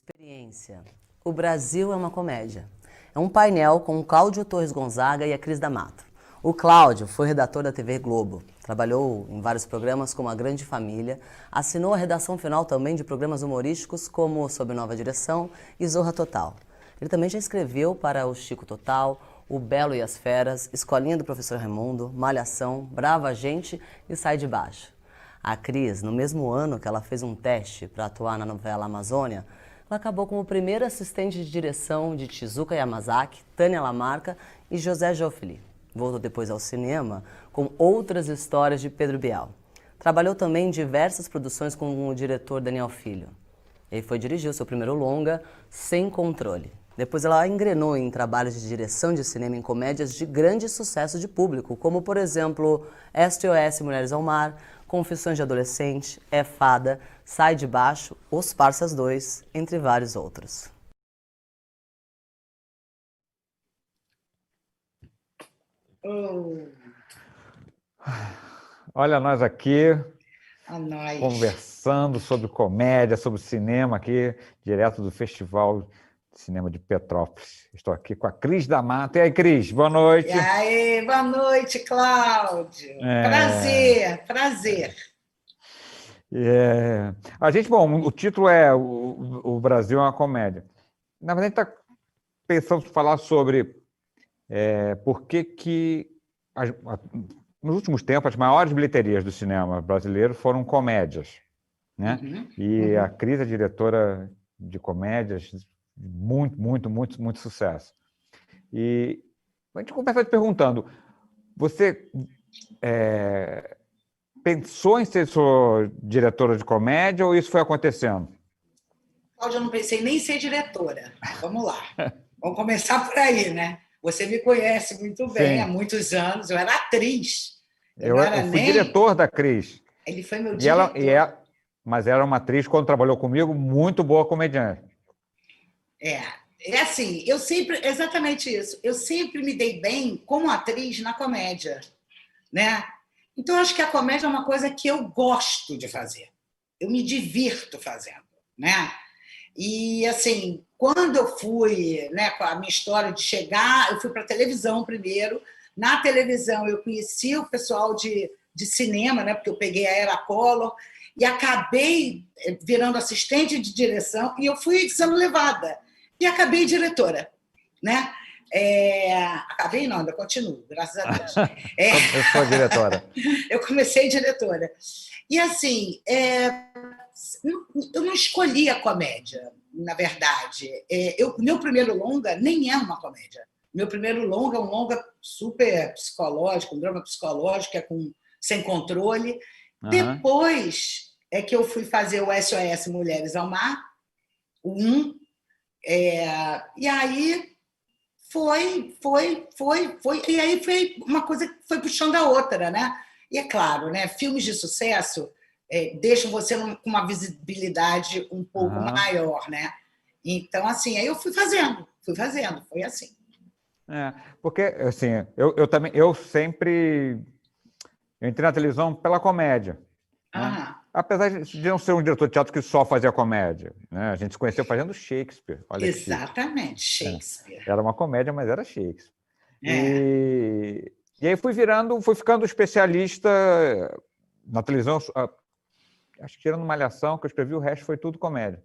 Experiência. O Brasil é uma comédia. É um painel com o Cláudio Torres Gonzaga e a Cris D'Amato. O Cláudio foi redator da TV Globo, trabalhou em vários programas como A Grande Família, assinou a redação final também de programas humorísticos como Sob Nova Direção e Zorra Total. Ele também já escreveu para o Chico Total, O Belo e as Feras, Escolinha do Professor Raimundo, Malhação, Brava Gente e Sai de Baixo. A Cris, no mesmo ano que ela fez um teste para atuar na novela Amazônia, ela acabou como primeira assistente de direção de Tezuka Yamazaki, Tânia Lamarca e José Joffre. Voltou depois ao cinema com Outras Histórias de Pedro Bial. Trabalhou também em diversas produções com o diretor Daniel Filho. Ele foi dirigir o seu primeiro longa, Sem Controle. Depois ela engrenou em trabalhos de direção de cinema em comédias de grande sucesso de público, como, por exemplo, SOS Mulheres ao Mar, Confissões de Adolescente, É Fada, Sai de Baixo, Os Parsas 2, entre vários outros. Oh, Olha nós aqui, a nós. conversando sobre comédia, sobre cinema aqui, direto do Festival de Cinema de Petrópolis. Estou aqui com a Cris D'Amato. E aí, Cris, boa noite. E aí, boa noite, Cláudio. Prazer. A gente, bom, o título é O Brasil é uma Comédia. Na verdade, a gente está pensando em falar sobre por que nos últimos tempos, as maiores bilheterias do cinema brasileiro foram comédias, né? E a Cris é diretora de comédias de muito sucesso. E a gente começa te perguntando, você pensou em ser sua diretora de comédia ou isso foi acontecendo? Cláudio, eu não pensei nem em ser diretora. Vamos lá. Vamos começar por aí, né? Você me conhece muito bem, há muitos anos. Eu era atriz. Eu fui diretor da Cris. Ele foi meu diretor. Mas era uma atriz, quando trabalhou comigo, muito boa comediante. É assim, eu sempre... Exatamente isso. Eu sempre me dei bem como atriz na comédia, né? Então, eu acho que a comédia é uma coisa que eu gosto de fazer. Eu me divirto fazendo, né? E, assim, quando eu fui, né, com a minha história de chegar, eu fui para a televisão primeiro. Na televisão, eu conheci o pessoal de cinema, né, porque eu peguei a Era Collor, e acabei virando assistente de direção, e eu fui sendo levada. E acabei diretora, né? Acabei não, ainda continuo, graças a Deus. Eu sou diretora. Eu comecei diretora. E, assim, eu não escolhi a comédia, na verdade. Meu primeiro longa nem é uma comédia. Meu primeiro longa é um longa super psicológico, um drama psicológico, Sem Controle. Depois é que eu fui fazer o SOS Mulheres ao Mar, o 1, e aí foi, e aí foi uma coisa que foi puxando a outra, né? E é claro, né? Filmes de sucesso deixam você com uma visibilidade um pouco maior, né? Então, assim, aí eu fui fazendo, foi assim. Porque, assim, eu sempre entrei na televisão pela comédia. Né? Apesar de não ser um diretor de teatro que só fazia comédia. Né? A gente se conheceu fazendo Shakespeare. Olha. Exatamente, Shakespeare. Era uma comédia, mas era Shakespeare. E aí fui ficando especialista na televisão. Acho que tirando Malhação, que eu escrevi, o resto foi tudo comédia.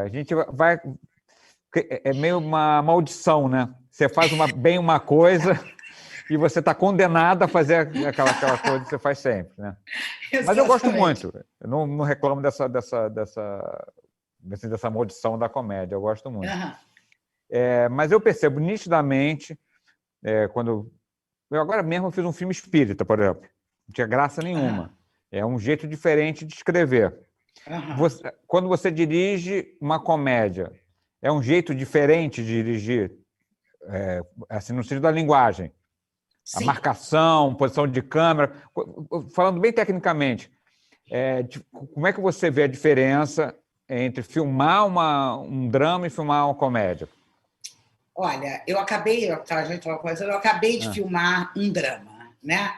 A gente vai... É meio uma maldição, né? Você faz bem uma coisa e você está condenado a fazer aquela coisa que você faz sempre, né? Mas eu gosto muito. Eu não reclamo dessa maldição da comédia. Eu gosto muito. Mas eu percebo nitidamente, quando... Eu agora mesmo fiz um filme espírita, por exemplo. Não tinha graça nenhuma. É um jeito diferente de escrever. Quando você dirige uma comédia, é um jeito diferente de dirigir, assim, no sentido da linguagem. Sim. A marcação, posição de câmera. Falando bem tecnicamente, como é que você vê a diferença entre filmar um drama e filmar uma comédia? Olha, eu acabei de filmar um drama, né?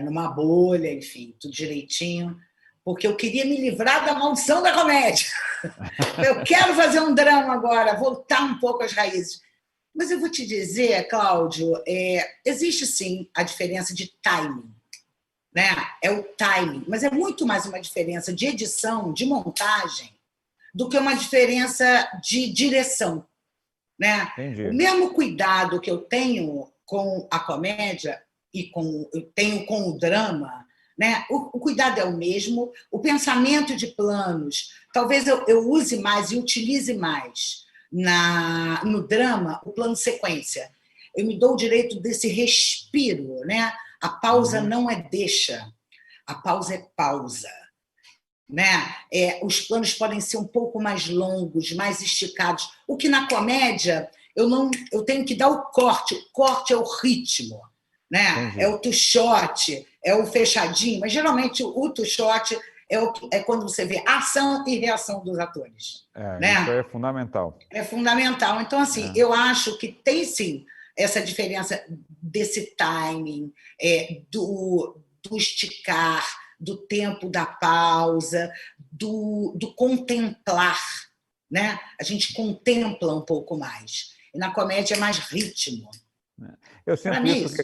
Numa bolha, enfim, tudo direitinho. porque eu queria me livrar da maldição da comédia. Eu quero fazer um drama agora, voltar um pouco às raízes. Mas eu vou te dizer, Cláudio, existe sim a diferença de timing, né? É o timing, mas é muito mais uma diferença de edição, de montagem, do que uma diferença de direção, né? Entendi. O mesmo cuidado que eu tenho com a comédia e eu tenho com o drama, né? O cuidado é o mesmo, o pensamento de planos, talvez eu use mais e utilize mais no drama o plano sequência. Eu me dou o direito desse respiro, né? A pausa não é deixa, a pausa é pausa. Né? Os planos podem ser um pouco mais longos, mais esticados. O que na comédia eu tenho que dar o corte é o ritmo, né? Entendi. É o two shot, é o fechadinho, mas geralmente o two shot é quando você vê ação e reação dos atores. Né? Isso é fundamental. É fundamental. Então, assim, eu acho que tem sim essa diferença desse timing, do esticar, do tempo da pausa, do contemplar, né? A gente contempla um pouco mais. E na comédia é mais ritmo. Eu sinto isso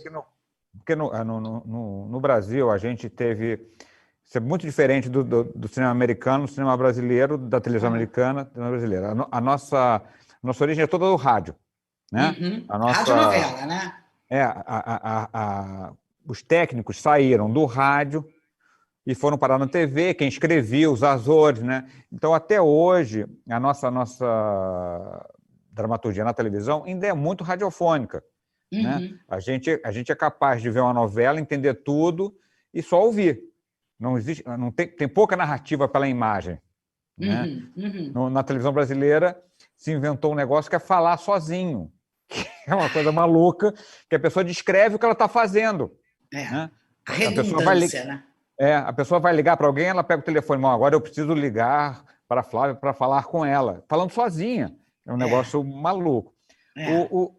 porque no Brasil a gente teve... Isso é muito diferente do cinema americano, do cinema brasileiro, da televisão americana, da televisão brasileira. A nossa origem é toda do rádio. Né? Radionovela, né? Os técnicos saíram do rádio e foram parar na TV, quem escrevia, os Azores, né? Então, até hoje, a nossa dramaturgia na televisão ainda é muito radiofônica. Né? A gente é capaz de ver uma novela, entender tudo e só ouvir. Tem pouca narrativa pela imagem. Né? Na televisão brasileira, se inventou um negócio que é falar sozinho. É uma coisa maluca, que a pessoa descreve o que ela está fazendo. Né? A redundância, né? A pessoa vai ligar para alguém, ela pega o telefone, agora eu preciso ligar para a Flávia para falar com ela. Falando sozinha. É um negócio maluco.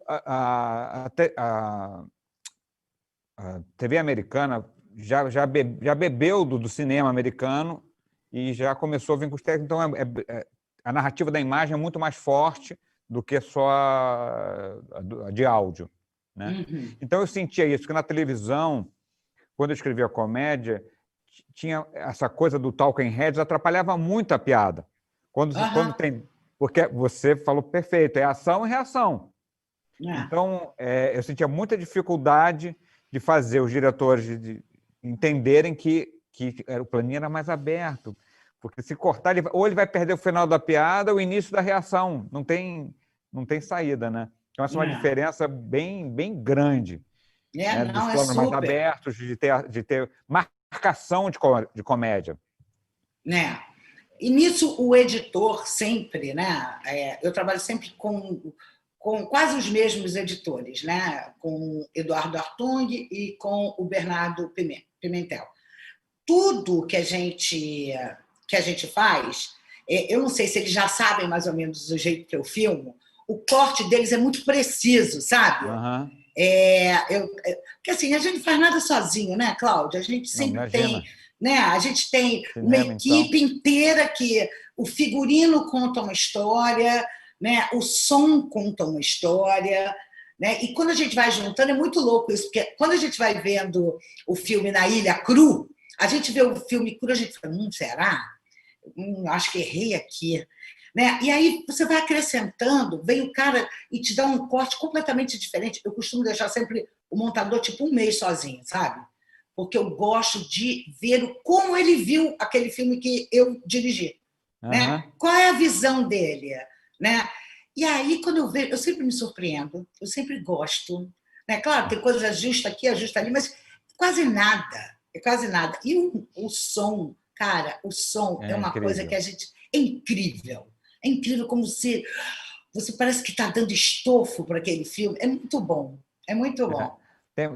A TV americana já bebeu do cinema americano e já começou a vir com os técnicos. Então, a narrativa da imagem é muito mais forte do que só a de áudio. Né? Então, eu sentia isso, que na televisão, quando eu escrevia comédia, tinha essa coisa do talking heads, atrapalhava muito a piada. Quando tem... Porque você falou perfeito, é ação e reação. Então, eu sentia muita dificuldade de fazer os diretores entenderem que o planinho era mais aberto. Porque se cortar, ou ele vai perder o final da piada ou o início da reação. Não tem saída, né? Então, essa é uma diferença bem, bem grande. Né? Dos planos mais abertos, de ter marcação de comédia. Né? E nisso o editor sempre, né? Eu trabalho sempre com quase os mesmos editores, né? Com Eduardo Hartung e com o Bernardo Pimentel. Tudo que a gente faz, eu não sei se eles já sabem mais ou menos do jeito que eu filmo, o corte deles é muito preciso, sabe? Porque assim, a gente não faz nada sozinho, né, Cláudia? A gente sempre tem... Né? A gente tem uma equipe inteira que o figurino conta uma história, né? O som conta uma história, né? E quando a gente vai juntando, é muito louco isso, porque quando a gente vai vendo o filme na Ilha Cru, a gente vê o filme cru, a gente fala, será? Acho que errei aqui. Né? E aí você vai acrescentando, vem o cara e te dá um corte completamente diferente. Eu costumo deixar sempre o montador tipo um mês sozinho, sabe? Porque eu gosto de ver como ele viu aquele filme que eu dirigi. Né? Qual é a visão dele? Né? E aí, quando eu vejo, eu sempre me surpreendo, eu sempre gosto. Né? Claro, tem coisas ajusta aqui, ajusta ali, mas quase nada. É quase nada. E o som, cara, o som é uma coisa que a gente... É incrível. É incrível como você parece que está dando estofo para aquele filme. É muito bom. É muito bom.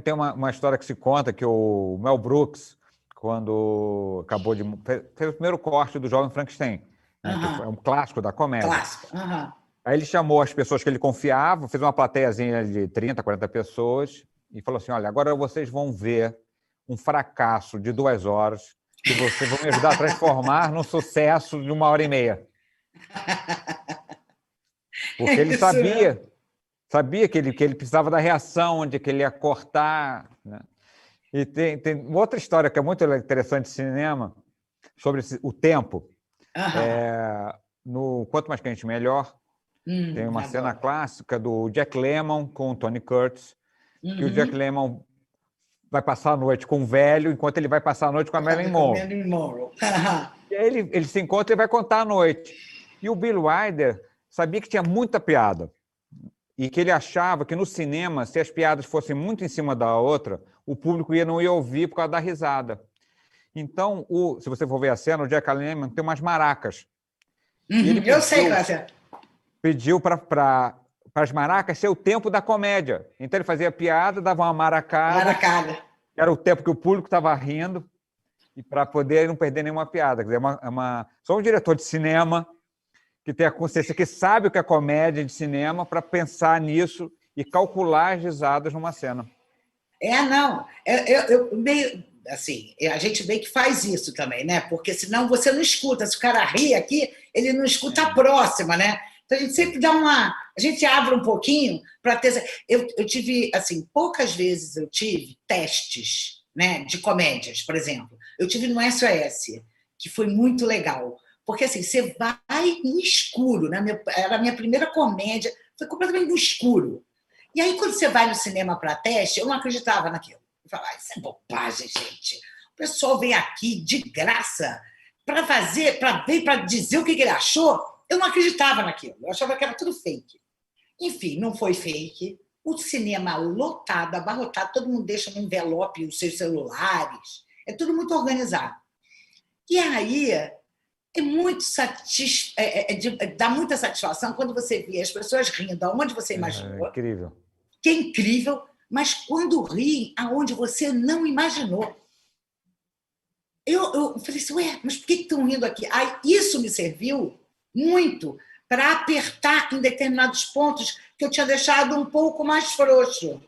Tem uma história que se conta que o Mel Brooks, quando acabou de... fez o primeiro corte do Jovem Frankenstein, né, que é um clássico da comédia. Clássico. Aí ele chamou as pessoas que ele confiava, fez uma plateiazinha de 30, 40 pessoas e falou assim, olha, agora vocês vão ver um fracasso de 2 horas que você vai me ajudar a transformar num sucesso de 1h30. Porque ele sabia que ele precisava da reação, onde que ele ia cortar, né? E tem outra história que é muito interessante de cinema, sobre o tempo. No Quanto Mais Quente, Melhor, tem uma cena clássica do Jack Lemmon com o Tony Curtis, que o Jack Lemmon vai passar a noite com um velho, enquanto ele vai passar a noite com a Marilyn Monroe. E aí ele se encontra e vai contar a noite. E o Bill Wilder sabia que tinha muita piada. E que ele achava que no cinema, se as piadas fossem muito em cima da outra, o público não ia ouvir por causa da risada. Então, se você for ver a cena, o Jack Lemmon tem umas maracas. E ele eu sei qual é. Pediu para as maracas ser o tempo da comédia. Então ele fazia piada, dava uma maracada. Era o tempo que o público estava rindo, e para poder não perder nenhuma piada. Quer dizer, só um diretor de cinema que tem a consciência, que sabe o que é comédia de cinema, para pensar nisso e calcular as risadas numa cena. Não. Eu meio assim, a gente meio que faz isso também, né? Porque senão você não escuta. Se o cara ri aqui, ele não escuta a próxima, né? Então a gente sempre a gente abre um pouquinho para ter. Eu tive, assim, poucas vezes eu tive testes, né, de comédias, por exemplo. Eu tive no SOS, que foi muito legal. Porque assim, você vai no escuro, né? Era a minha primeira comédia, foi completamente no escuro. E aí, quando você vai no cinema para teste, eu não acreditava naquilo. Eu falava, isso é bobagem, gente. O pessoal vem aqui de graça para dizer o que ele achou. Eu não acreditava naquilo. Eu achava que era tudo fake. Enfim, não foi fake. O cinema lotado, abarrotado, todo mundo deixa no envelope os seus celulares. É tudo muito organizado. E aí, é muito dá muita satisfação quando você vê as pessoas rindo aonde você imaginou. É incrível. Que é incrível, mas quando riem aonde você não imaginou. Eu falei assim, mas por que estão rindo aqui? Aí, isso me serviu muito para apertar em determinados pontos que eu tinha deixado um pouco mais frouxo.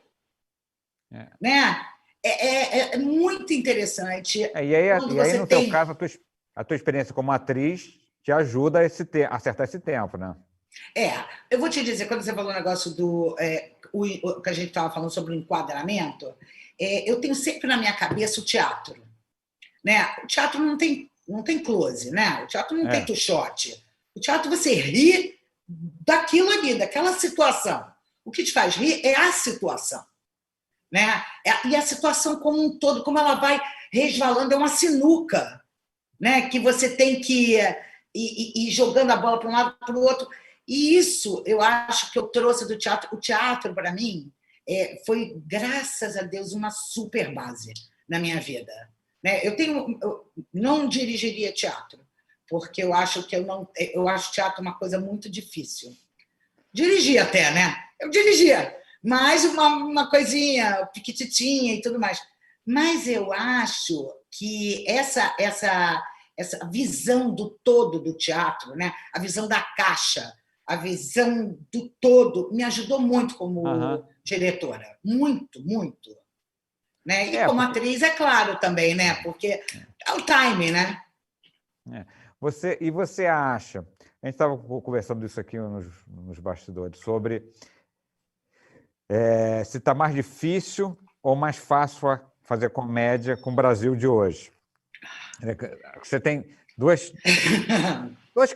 Né? É muito interessante. E aí no teu caso, a tua experiência como atriz te ajuda a acertar esse tempo, né? Eu vou te dizer, quando você falou o negócio do que a gente estava falando sobre o enquadramento, eu tenho sempre na minha cabeça o teatro. Né? O teatro não tem close, né? O teatro não tem two-shot. O teatro você ri daquilo ali, daquela situação. O que te faz rir é a situação. Né? E a situação como um todo, como ela vai resvalando, é uma sinuca, né? Que você tem que ir jogando a bola para um lado para o outro. E isso eu acho que eu trouxe do teatro. O teatro, para mim, foi, graças a Deus, uma super base na minha vida. Né? Eu não dirigiria teatro, porque eu acho teatro uma coisa muito difícil. Dirigi até, né? Eu dirigia, mas uma coisinha piquititinha e tudo mais. Mas eu acho que essa visão do todo do teatro, né? A visão da caixa, a visão do todo, me ajudou muito como diretora. Muito, muito. Né? E como atriz, é claro, também, né? Porque é o time, né? Você acha... A gente estava conversando isso aqui nos bastidores, sobre se está mais difícil ou mais fácil fazer comédia com o Brasil de hoje. Você tem dois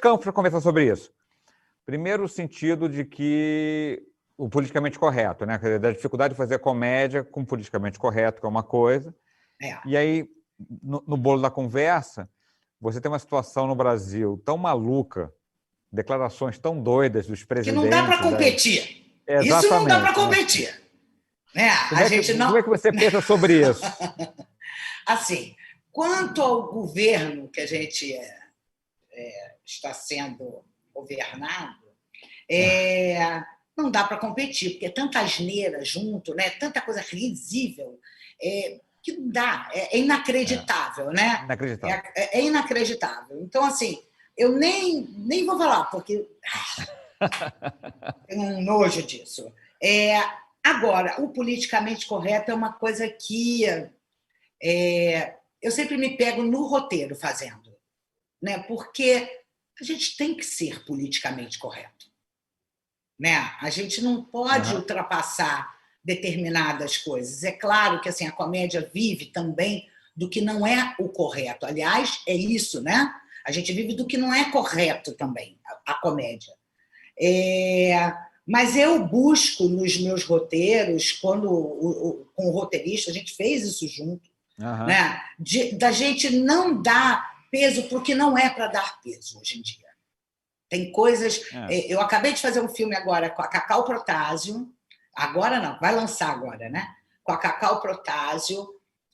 campos para conversar sobre isso. Primeiro, o sentido de que o politicamente correto, né? Da dificuldade de fazer comédia com politicamente correto, que é uma coisa. E aí, no bolo da conversa, você tem uma situação no Brasil tão maluca, declarações tão doidas dos presidentes... Que não dá para competir. Exatamente. Isso não dá para competir. Né? Como é que você pensa sobre isso? Assim, quanto ao governo que a gente está sendo governado, não dá para competir, porque é tanta asneira junto, né? Tanta coisa risível, que não dá, é inacreditável, né? Inacreditável. É inacreditável. Então, assim, eu nem vou falar, porque tenho um nojo disso. Agora, o politicamente correto é uma coisa que eu sempre me pego no roteiro fazendo, né? Porque a gente tem que ser politicamente correto, né? A gente não pode ultrapassar determinadas coisas. É claro que assim, a comédia vive também do que não é o correto. Aliás, é isso, né? A gente vive do que não é correto também, a comédia. Mas eu busco nos meus roteiros, com o roteirista, a gente fez isso junto, né? Da gente não dar peso para o que não é para dar peso hoje em dia. Tem coisas... Eu acabei de fazer um filme agora com a Cacau Protásio, agora não, vai lançar agora, né? Com a Cacau Protásio,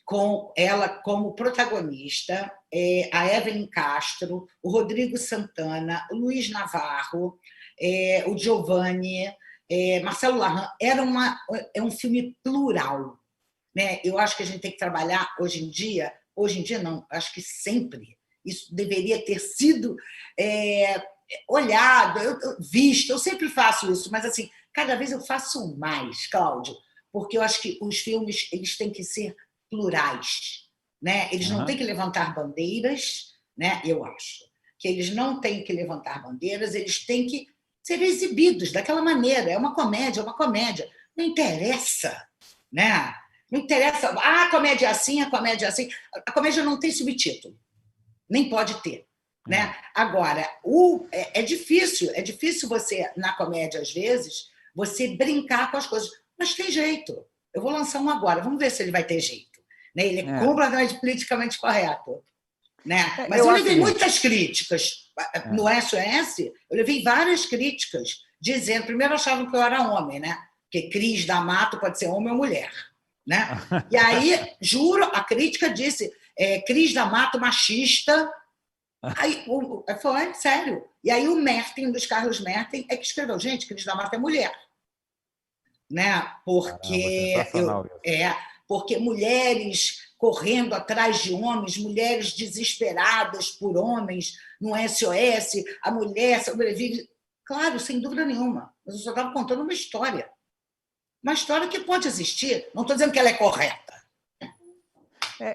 com ela como protagonista, a Evelyn Castro, o Rodrigo Santana, o Luiz Navarro, o Giovanni, Marcelo Larran. É um filme plural, né? Eu acho que a gente tem que trabalhar hoje em dia não, acho que sempre, isso deveria ter sido olhado, visto, eu sempre faço isso, mas assim, cada vez eu faço mais, Cláudio, porque eu acho que os filmes eles têm que ser plurais, né? Eles não têm que levantar bandeiras, né? Eu acho que eles não têm que levantar bandeiras, eles têm que ser exibidos daquela maneira. É uma comédia, não interessa, né? Não interessa, a comédia é assim, a comédia é assim. A comédia não tem subtítulo, nem pode ter, né? Agora, é difícil você, na comédia, às vezes, você brincar com as coisas, mas tem jeito. Eu vou lançar um agora, vamos ver se ele vai ter jeito. Né? Ele é completamente politicamente correto. Né? Mas eu levei muitas críticas. No SOS, eu levei várias críticas, dizendo, primeiro achavam que eu era homem, né? Porque Cris D'Amato pode ser homem ou mulher. Né? E aí, juro, a crítica disse, Cris D'Amato machista. Aí, foi, sério. E aí o Merten, dos Carlos Merten, é que escreveu, gente, Cris D'Amato é mulher. Né? Porque mulheres correndo atrás de homens, mulheres desesperadas por homens, no SOS, a mulher sobrevive. Claro, sem dúvida nenhuma. Mas eu só estava contando uma história. Uma história que pode existir. Não estou dizendo que ela é correta.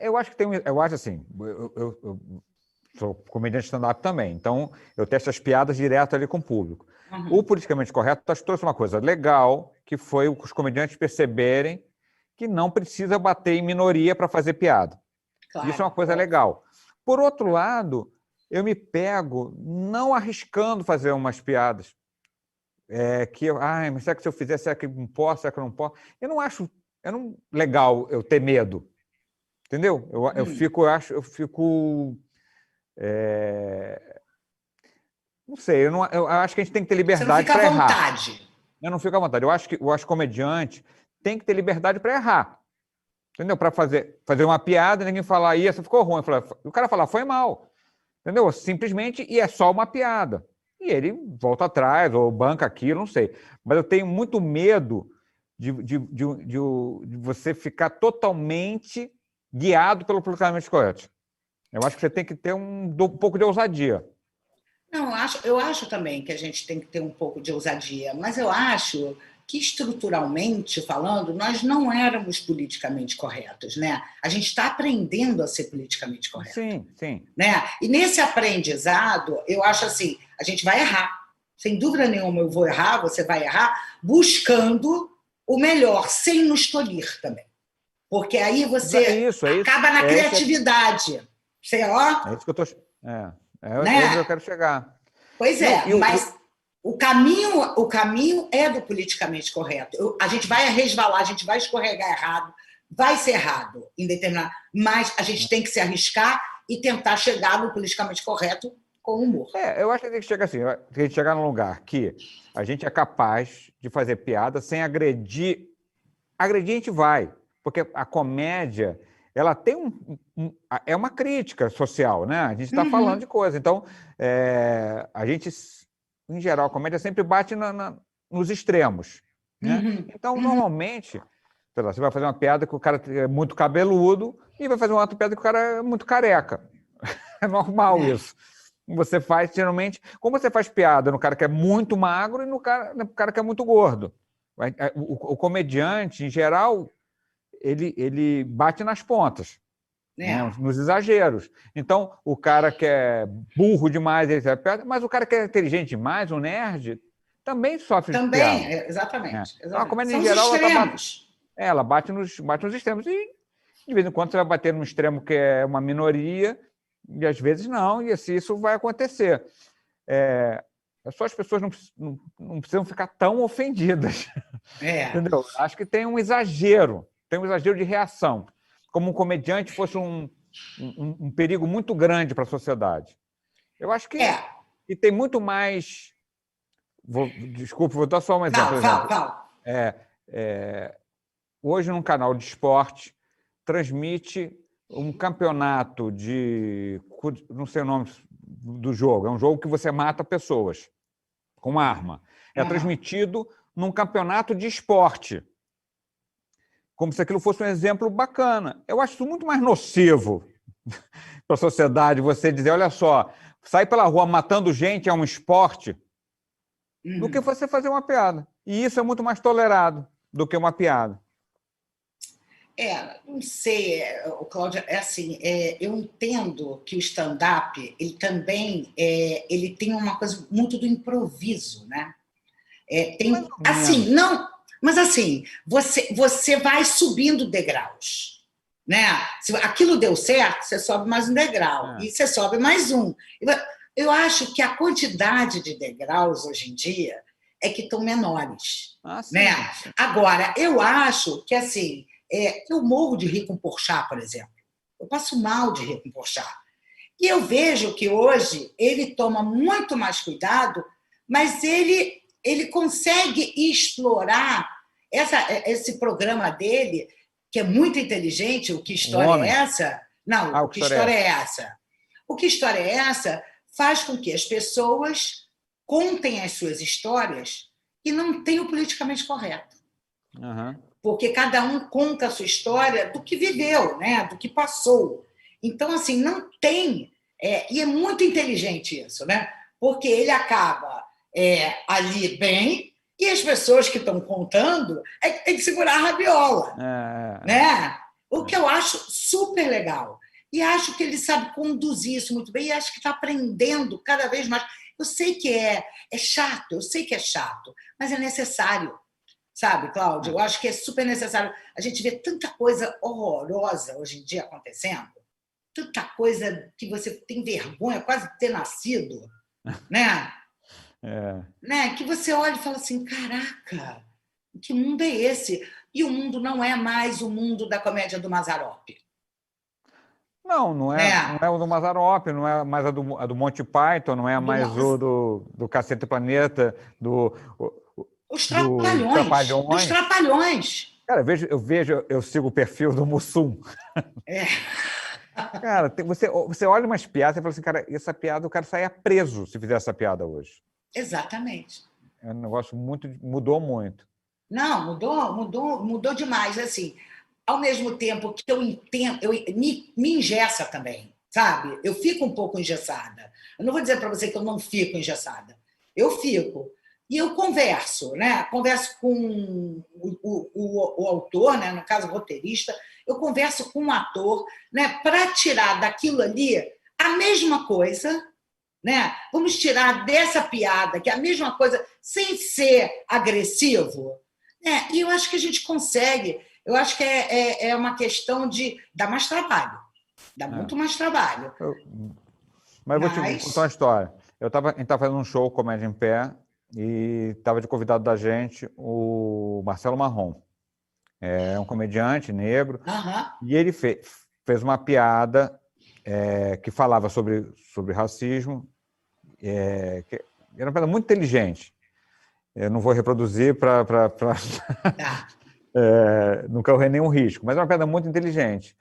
Eu acho que tem... Eu acho assim... Eu sou comediante stand-up também, então eu testo as piadas direto ali com o público. O politicamente correto trouxe uma coisa legal, que foi os comediantes perceberem que não precisa bater em minoria para fazer piada. Claro, isso é uma coisa legal. Por outro lado, eu me pego não arriscando fazer umas piadas. Mas será que se eu fizer, será que não posso, será que eu não posso? Eu não acho legal eu ter medo. Entendeu? Eu fico... Não sei, eu acho que a gente tem que ter liberdade para errar. Você não fica à vontade. Eu não fico à vontade. Eu acho que o comediante tem que ter liberdade para errar. Entendeu? Para fazer uma piada, ninguém falar, isso ficou ruim. O cara falar, foi mal. Entendeu? Simplesmente, e é só uma piada. E ele volta atrás, ou banca aquilo, não sei. Mas eu tenho muito medo de você ficar totalmente guiado pelo politicamente correto. Eu acho que você tem que ter um pouco de ousadia. Não, eu acho também que a gente tem que ter um pouco de ousadia, mas eu acho que, estruturalmente falando, nós não éramos politicamente corretos, né? A gente está aprendendo a ser politicamente correto. Sim, sim. Né? E nesse aprendizado, eu acho assim, a gente vai errar. Sem dúvida nenhuma, eu vou errar, você vai errar, buscando o melhor, sem nos tolir também. Porque aí você acaba na criatividade. Você, É isso que eu estou... onde eu quero chegar. Pois mas o caminho é do politicamente correto. A gente vai resvalar, a gente vai escorregar errado, vai ser errado em determinado, mas a gente tem que se arriscar e tentar chegar no politicamente correto com humor. Eu acho que tem que chegar assim, tem que chegar num lugar que a gente é capaz de fazer piada sem agredir. Agredir a gente vai, porque a comédia... ela tem é uma crítica social, né? A gente está falando de coisa. Então, a gente, em geral, a comédia sempre bate nos extremos. Né? Então, normalmente, sei lá, você vai fazer uma piada que o cara é muito cabeludo e vai fazer uma outra piada que o cara é muito careca. É normal isso. Você faz, geralmente, como você faz piada no cara que é muito magro e no cara que é muito gordo. O comediante, em geral... Ele bate nas pontas. né? Nos exageros. Então, o cara que é burro demais, ele recebe piada, mas o cara que é inteligente demais, o nerd, também sofre de piada. Também, exatamente. Então, a comédia, São em geral, os extremos. ela bate nos extremos. E, de vez em quando, você vai bater num extremo que é uma minoria, e às vezes não, e assim isso vai acontecer. Só as pessoas não precisam ficar tão ofendidas. Entendeu? Acho que tem um exagero de reação. Como um comediante fosse um perigo muito grande para a sociedade. Eu acho que e tem muito mais... Desculpa, vou dar só um exemplo. Fala. Hoje, num canal de esporte, transmite um campeonato de... Não sei o nome do jogo. É um jogo que você mata pessoas com arma. É transmitido num campeonato de esporte. Como se aquilo fosse um exemplo bacana. Eu acho isso muito mais nocivo para a sociedade, você dizer, olha só, sair pela rua matando gente é um esporte, do que você fazer uma piada. E isso é muito mais tolerado do que uma piada. Não sei, Cláudia, assim, eu entendo que o stand-up, ele também ele tem uma coisa muito do improviso, né? Mas assim, você vai subindo degraus, né? Se aquilo deu certo, você sobe mais um degrau, e você sobe mais um. Eu acho que a quantidade de degraus hoje em dia é que estão menores, né? Agora, eu acho que, assim, eu morro de rir com Porchat, por exemplo. Eu passo mal de rir com Porchat. E eu vejo que hoje ele toma muito mais cuidado, mas ele consegue explorar esse programa dele, que é muito inteligente. O Que História é Essa? Não, O Que História é Essa? O Que História é Essa faz com que as pessoas contem as suas histórias e não tem o politicamente correto. Porque cada um conta a sua história do que viveu, né? Do que passou. Então, assim, não tem... e é muito inteligente isso, né? Porque ele acaba ali bem, e as pessoas que estão contando que tem que segurar a rabiola. Né? O que eu acho super legal. E acho que ele sabe conduzir isso muito bem, e acho que está aprendendo cada vez mais. Eu sei que é chato, mas é necessário. Sabe, Cláudio? Eu acho que é super necessário. A gente vê tanta coisa horrorosa hoje em dia acontecendo, tanta coisa que você tem vergonha quase de ter nascido, né? Né? Que você olha e fala assim, caraca, que mundo é esse? E o mundo não é mais o mundo da comédia do Mazzaropi. Não é o do Mazzaropi, não é mais a do Monty Python, não é mais o do Cacete Planeta, Os Trapalhões. Cara, eu sigo o perfil do Mussum. Cara, você olha umas piadas e fala assim, cara, essa piada o cara saia preso se fizer essa piada hoje. Exatamente. É um negócio mudou muito. Não, mudou demais. Assim, ao mesmo tempo que eu entendo, me engessa também, sabe? Eu fico um pouco engessada. Eu não vou dizer para você que eu não fico engessada. Eu fico. E eu converso, né? Converso com o autor, né? No caso, o roteirista. Eu converso com o ator, né? Para tirar daquilo ali a mesma coisa, né? Vamos tirar dessa piada, que é a mesma coisa, sem ser agressivo. E eu acho que a gente consegue. Eu acho que é uma questão de dar mais trabalho. Dá muito mais trabalho. Mas vou te contar uma história. A gente estava fazendo um show, Comédia em Pé, e estava de convidado da gente o Marcelo Marrom. É um comediante negro. E ele fez uma piada que falava sobre racismo, que era uma piada muito inteligente. Eu não vou reproduzir para não correr nenhum risco, mas é uma piada muito inteligente.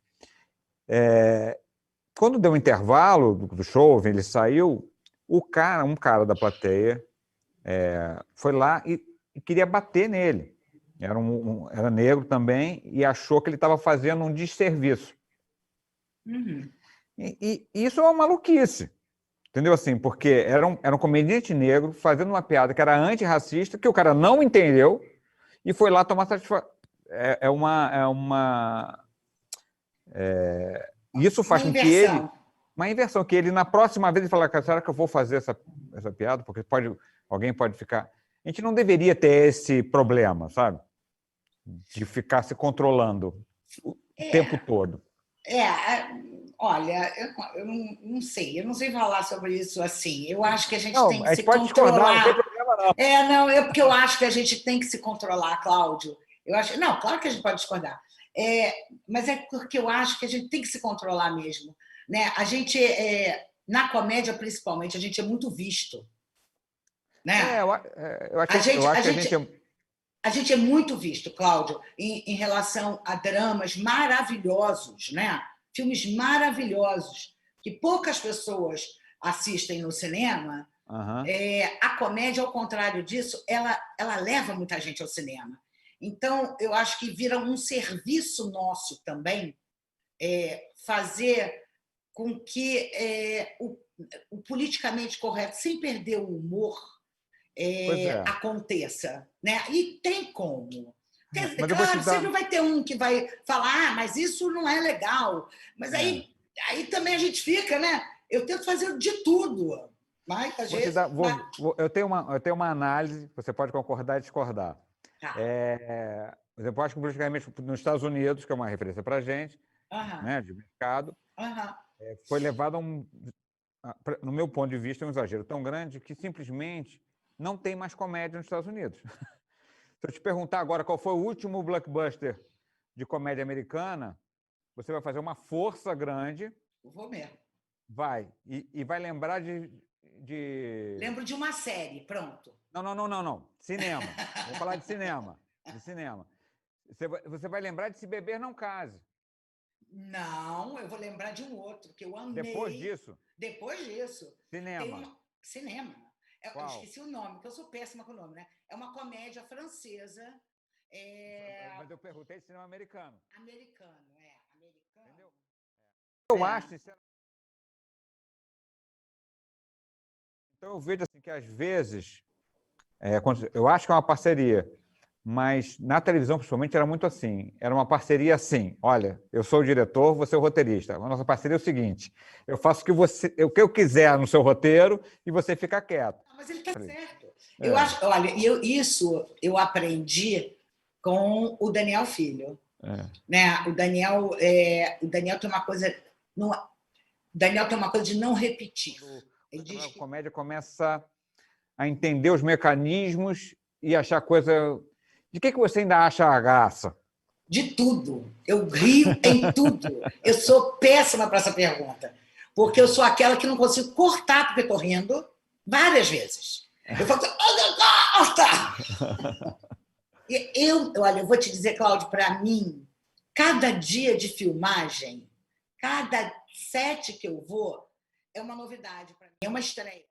Quando deu um intervalo do show, ele saiu, um cara da plateia foi lá e queria bater nele. Era negro também e achou que ele estava fazendo um desserviço. E isso é uma maluquice. Entendeu? Assim, porque era um comediante negro fazendo uma piada que era antirracista, que o cara não entendeu e foi lá tomar satisfação. isso faz com que ele... Uma inversão, que ele, na próxima vez, ele fala, será que eu vou fazer essa piada? Porque alguém pode ficar... A gente não deveria ter esse problema, sabe? De ficar se controlando o tempo todo. Olha, eu não sei. Eu não sei falar sobre isso assim. Eu acho que a gente tem que a gente se pode controlar. Discordar, não tem problema, não. É porque eu acho que a gente tem que se controlar, Cláudio. Não, claro que a gente pode discordar. Mas é porque eu acho que a gente tem que se controlar mesmo. Né? A gente, na comédia, principalmente, a gente é muito visto. Né? A gente é muito visto, Cláudio, em relação a dramas maravilhosos, né? Filmes maravilhosos, que poucas pessoas assistem no cinema. A comédia, ao contrário disso, ela leva muita gente ao cinema. Então, eu acho que vira um serviço nosso também fazer com que o politicamente correto, sem perder o humor, aconteça. Né? E tem como. Claro, sempre vai ter um que vai falar, mas isso não é legal. Mas aí também a gente fica, né? Eu tento fazer de tudo. Mas, às vezes, eu tenho uma análise, você pode concordar e discordar. Tá. Por exemplo, eu acho que politicamente nos Estados Unidos, que é uma referência para a gente, né, de mercado, foi levado no meu ponto de vista, um exagero tão grande que simplesmente não tem mais comédia nos Estados Unidos. Se eu te perguntar agora qual foi o último blockbuster de comédia americana, você vai fazer uma força grande. Eu vou mesmo. Vai. E vai lembrar de... Lembro de uma série, pronto. Não. Cinema. Vou falar de cinema. Você vai lembrar de Se Beber Não Case. Não, eu vou lembrar de um outro que eu amei. Depois disso? Cinema. Cinema. Eu esqueci o nome, porque eu sou péssima com o nome, né? É uma comédia francesa. Mas eu perguntei de cinema americano. Americano. Entendeu? Eu acho, sinceramente. Então eu vejo assim, que às vezes, eu acho que é uma parceria, mas na televisão, principalmente, era muito assim. Era uma parceria assim, olha, eu sou o diretor, você é o roteirista. A nossa parceria é o seguinte, eu faço o que eu quiser no seu roteiro e você fica quieto. Mas ele está certo. Eu acho, olha, isso eu aprendi com o Daniel Filho. Né? O Daniel tem uma coisa... Daniel tem uma coisa de não repetir. A comédia começa a entender os mecanismos e achar coisa... De que você ainda acha a graça? De tudo. Eu rio em tudo. Eu sou péssima para essa pergunta. Porque eu sou aquela que não consigo cortar porque estou rindo várias vezes. Eu falo, corta! Olha, eu vou te dizer, Cláudio, para mim, cada dia de filmagem, cada set que eu vou, é uma novidade para mim, é uma estreia.